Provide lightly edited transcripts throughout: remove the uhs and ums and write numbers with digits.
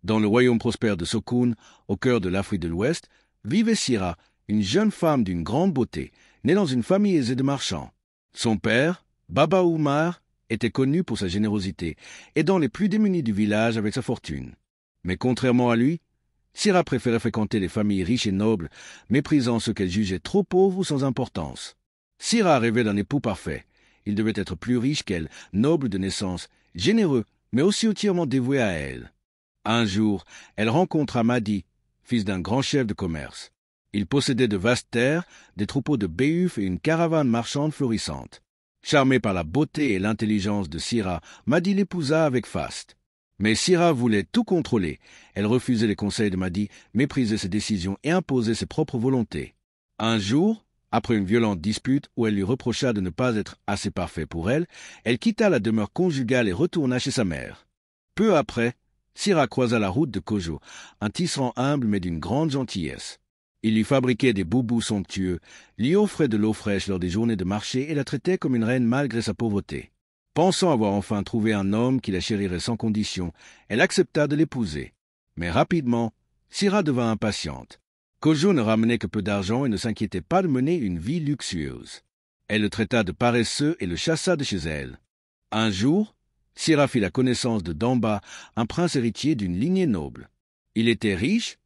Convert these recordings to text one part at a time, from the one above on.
Dans le royaume prospère de Sokun, au cœur de l'Afrique de l'Ouest, vivait Sira, une jeune femme d'une grande beauté, née dans une famille aisée de marchands. Son père, Baba Oumar, était connu pour sa générosité, aidant les plus démunis du village avec sa fortune. Mais contrairement à lui, Sira préférait fréquenter les familles riches et nobles, méprisant ceux qu'elle jugeait trop pauvres ou sans importance. Sira rêvait d'un époux parfait. Il devait être plus riche qu'elle, noble de naissance, généreux, mais aussi entièrement dévoué à elle. Un jour, elle rencontra Madi, fils d'un grand chef de commerce. Il possédait de vastes terres, des troupeaux de béhufs et une caravane marchande florissante. Charmé par la beauté et l'intelligence de Sira, Madi l'épousa avec faste. Mais Sira voulait tout contrôler. Elle refusait les conseils de Madi, méprisait ses décisions et imposait ses propres volontés. Un jour, après une violente dispute où elle lui reprocha de ne pas être assez parfait pour elle, elle quitta la demeure conjugale et retourna chez sa mère. Peu après, Sira croisa la route de Kojo, un tisserand humble mais d'une grande gentillesse. Il lui fabriquait des boubous somptueux, lui offrait de l'eau fraîche lors des journées de marché et la traitait comme une reine malgré sa pauvreté. Pensant avoir enfin trouvé un homme qui la chérirait sans condition, elle accepta de l'épouser. Mais rapidement, Sira devint impatiente. Kojo ne ramenait que peu d'argent et ne s'inquiétait pas de mener une vie luxueuse. Elle le traita de paresseux et le chassa de chez elle. Un jour, Sira fit la connaissance de Damba, un prince héritier d'une lignée noble. Il était riche,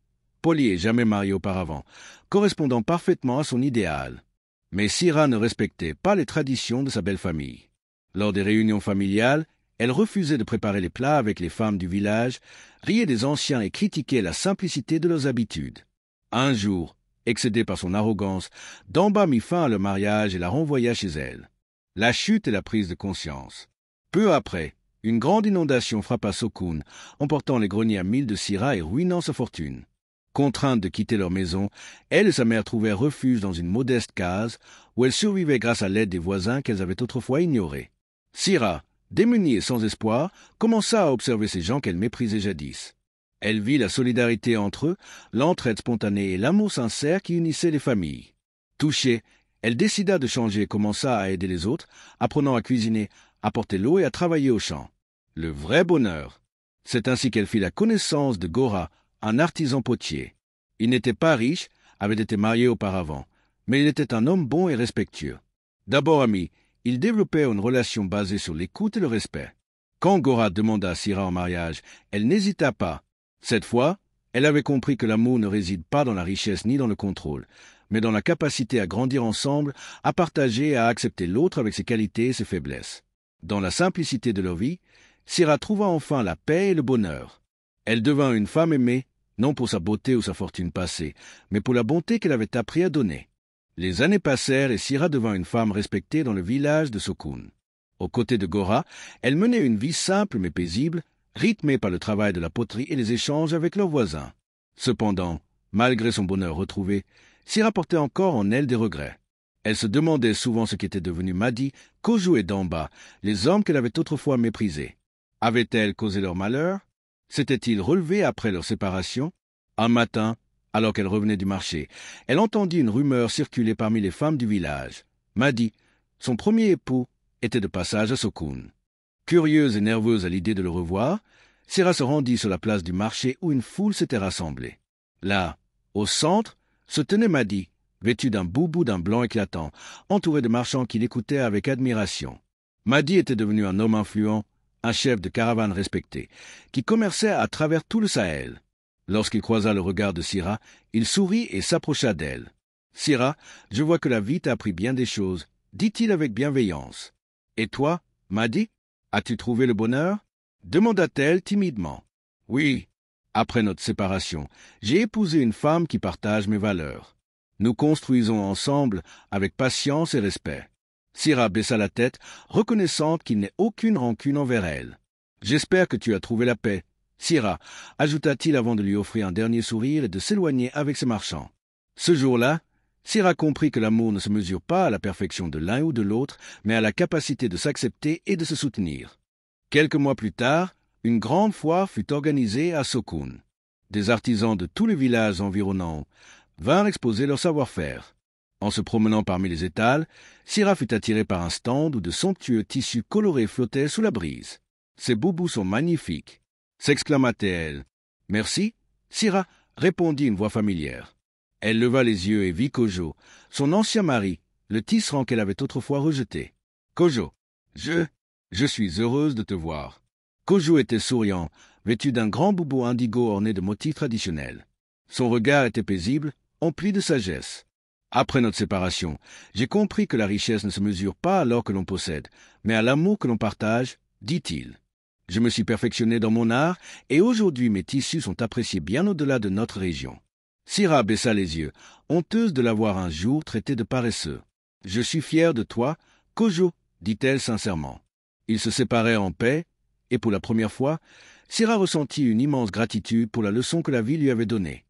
poli et jamais marié auparavant, correspondant parfaitement à son idéal. Mais Sira ne respectait pas les traditions de sa belle famille. Lors des réunions familiales, elle refusait de préparer les plats avec les femmes du village, riait des anciens et critiquait la simplicité de leurs habitudes. Un jour, excédée par son arrogance, Damba mit fin à leur mariage et la renvoya chez elle. La chute et la prise de conscience. Peu après, une grande inondation frappa Sokun, emportant les greniers à mille de Sira et ruinant sa fortune. Contraintes de quitter leur maison, elle et sa mère trouvèrent refuge dans une modeste case où elles survivaient grâce à l'aide des voisins qu'elles avaient autrefois ignorés. Sira, démunie et sans espoir, commença à observer ces gens qu'elle méprisait jadis. Elle vit la solidarité entre eux, l'entraide spontanée et l'amour sincère qui unissaient les familles. Touchée, elle décida de changer et commença à aider les autres, apprenant à cuisiner, à porter l'eau et à travailler au champ. Le vrai bonheur. C'est ainsi qu'elle fit la connaissance de Gora, un artisan potier. Il n'était pas riche, avait été marié auparavant, mais il était un homme bon et respectueux. D'abord ami, ils développèrent une relation basée sur l'écoute et le respect. Quand Gora demanda Sira en mariage, elle n'hésita pas. Cette fois, elle avait compris que l'amour ne réside pas dans la richesse ni dans le contrôle, mais dans la capacité à grandir ensemble, à partager et à accepter l'autre avec ses qualités et ses faiblesses. Dans la simplicité de leur vie, Sira trouva enfin la paix et le bonheur. Elle devint une femme aimée, non pour sa beauté ou sa fortune passée, mais pour la bonté qu'elle avait appris à donner. Les années passèrent et Sira devint une femme respectée dans le village de Sokun. Aux côtés de Gora, elle menait une vie simple mais paisible, rythmée par le travail de la poterie et les échanges avec leurs voisins. Cependant, malgré son bonheur retrouvé, Sira portait encore en elle des regrets. Elle se demandait souvent ce qu'étaient devenus Madi, Kojo et Damba, les hommes qu'elle avait autrefois méprisés. Avaient-elles causé leur malheur? S'étaient-ils relevés après leur séparation? Un matin, alors qu'elle revenait du marché, elle entendit une rumeur circuler parmi les femmes du village. Madi, son premier époux, était de passage à Sokun. Curieuse et nerveuse à l'idée de le revoir, Sira se rendit sur la place du marché où une foule s'était rassemblée. Là, au centre, se tenait Madi, vêtu d'un boubou d'un blanc éclatant, entouré de marchands qui l'écoutaient avec admiration. Madi était devenu un homme influent, un chef de caravane respecté, qui commerçait à travers tout le Sahel. Lorsqu'il croisa le regard de Sira, il sourit et s'approcha d'elle. « Sira, je vois que la vie t'a appris bien des choses, » dit-il avec bienveillance. « Et toi, Madi, as-tu trouvé le bonheur ?» demanda-t-elle timidement. « Oui, après notre séparation, j'ai épousé une femme qui partage mes valeurs. Nous construisons ensemble avec patience et respect. » Sira baissa la tête, reconnaissante qu'il n'ait aucune rancune envers elle. « J'espère que tu as trouvé la paix. » Sira, ajouta-t-il avant de lui offrir un dernier sourire et de s'éloigner avec ses marchands. Ce jour-là, Sira comprit que l'amour ne se mesure pas à la perfection de l'un ou de l'autre, mais à la capacité de s'accepter et de se soutenir. Quelques mois plus tard, une grande foire fut organisée à Sokun. Des artisans de tous les villages environnants vinrent exposer leur savoir-faire. En se promenant parmi les étals, Sira fut attirée par un stand où de somptueux tissus colorés flottaient sous la brise. « Ces boubous sont magnifiques !» s'exclama-t-elle. Merci, Syrah, répondit une voix familière. Elle leva les yeux et vit Kojo, son ancien mari, le tisserand qu'elle avait autrefois rejeté. Kojo, je suis heureuse de te voir. Kojo était souriant, vêtu d'un grand boubou indigo orné de motifs traditionnels. Son regard était paisible, empli de sagesse. Après notre séparation, j'ai compris que la richesse ne se mesure pas à l'or que l'on possède, mais à l'amour que l'on partage, dit-il. Je me suis perfectionné dans mon art, et aujourd'hui mes tissus sont appréciés bien au-delà de notre région. Syrah baissa les yeux, honteuse de l'avoir un jour traité de paresseux. Je suis fière de toi, Kojo, dit-elle sincèrement. Ils se séparèrent en paix, et pour la première fois, Syrah ressentit une immense gratitude pour la leçon que la vie lui avait donnée.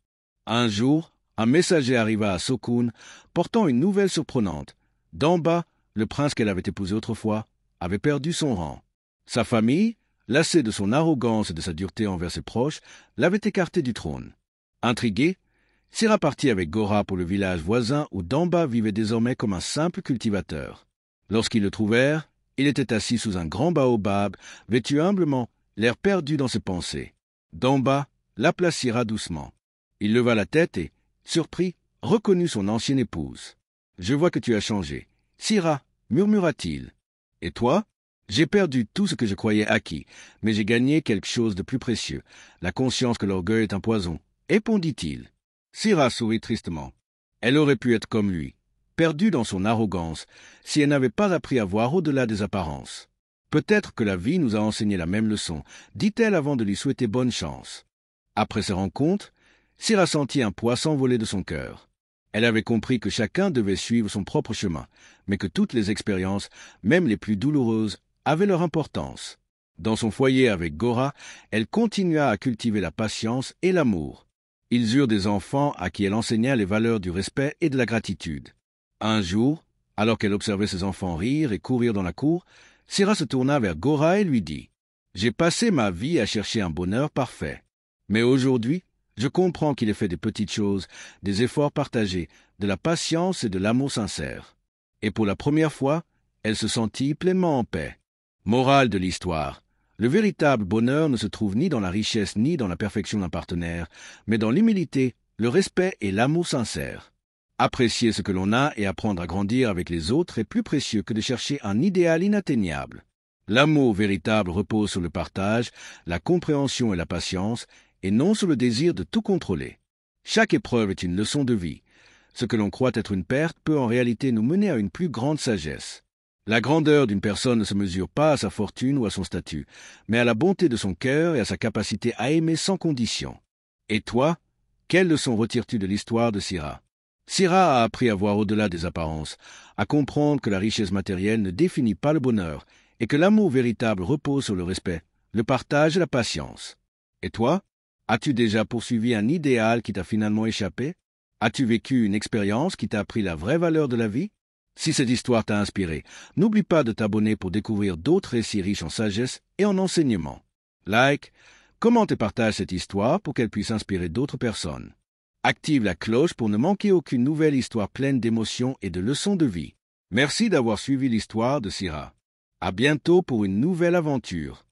Un jour, un messager arriva à Sokun, portant une nouvelle surprenante. D'en bas, le prince qu'elle avait épousé autrefois avait perdu son rang. Sa famille, lassée de son arrogance et de sa dureté envers ses proches, l'avait écarté du trône. Intrigué, Syrah partit avec Gora pour le village voisin où Damba vivait désormais comme un simple cultivateur. Lorsqu'ils le trouvèrent, il était assis sous un grand baobab, vêtu humblement, l'air perdu dans ses pensées. Damba l'appela Syrah doucement. Il leva la tête et, surpris, reconnut son ancienne épouse. « Je vois que tu as changé. Syrah, murmura-t-il. Et toi ? J'ai perdu tout ce que je croyais acquis, mais j'ai gagné quelque chose de plus précieux, la conscience que l'orgueil est un poison, répondit-il. Syrah sourit tristement. Elle aurait pu être comme lui, perdue dans son arrogance, si elle n'avait pas appris à voir au-delà des apparences. Peut-être que la vie nous a enseigné la même leçon, dit-elle avant de lui souhaiter bonne chance. Après ces rencontres, Syrah sentit un poids s'envoler de son cœur. Elle avait compris que chacun devait suivre son propre chemin, mais que toutes les expériences, même les plus douloureuses, avaient leur importance. Dans son foyer avec Gora, elle continua à cultiver la patience et l'amour. Ils eurent des enfants à qui elle enseigna les valeurs du respect et de la gratitude. Un jour, alors qu'elle observait ses enfants rire et courir dans la cour, Syrah se tourna vers Gora et lui dit « J'ai passé ma vie à chercher un bonheur parfait. Mais aujourd'hui, je comprends qu'il est fait des petites choses, des efforts partagés, de la patience et de l'amour sincère. » Et pour la première fois, elle se sentit pleinement en paix. Morale de l'histoire. Le véritable bonheur ne se trouve ni dans la richesse ni dans la perfection d'un partenaire, mais dans l'humilité, le respect et l'amour sincère. Apprécier ce que l'on a et apprendre à grandir avec les autres est plus précieux que de chercher un idéal inatteignable. L'amour véritable repose sur le partage, la compréhension et la patience, et non sur le désir de tout contrôler. Chaque épreuve est une leçon de vie. Ce que l'on croit être une perte peut en réalité nous mener à une plus grande sagesse. La grandeur d'une personne ne se mesure pas à sa fortune ou à son statut, mais à la bonté de son cœur et à sa capacité à aimer sans condition. Et toi, quelle leçon retires-tu de l'histoire de Syrah ? Syrah a appris à voir au-delà des apparences, à comprendre que la richesse matérielle ne définit pas le bonheur, et que l'amour véritable repose sur le respect, le partage et la patience. Et toi, as-tu déjà poursuivi un idéal qui t'a finalement échappé ? As-tu vécu une expérience qui t'a appris la vraie valeur de la vie ? Si cette histoire t'a inspiré, n'oublie pas de t'abonner pour découvrir d'autres récits riches en sagesse et en enseignement. Like, commente et partage cette histoire pour qu'elle puisse inspirer d'autres personnes. Active la cloche pour ne manquer aucune nouvelle histoire pleine d'émotions et de leçons de vie. Merci d'avoir suivi l'histoire de Syrah. À bientôt pour une nouvelle aventure.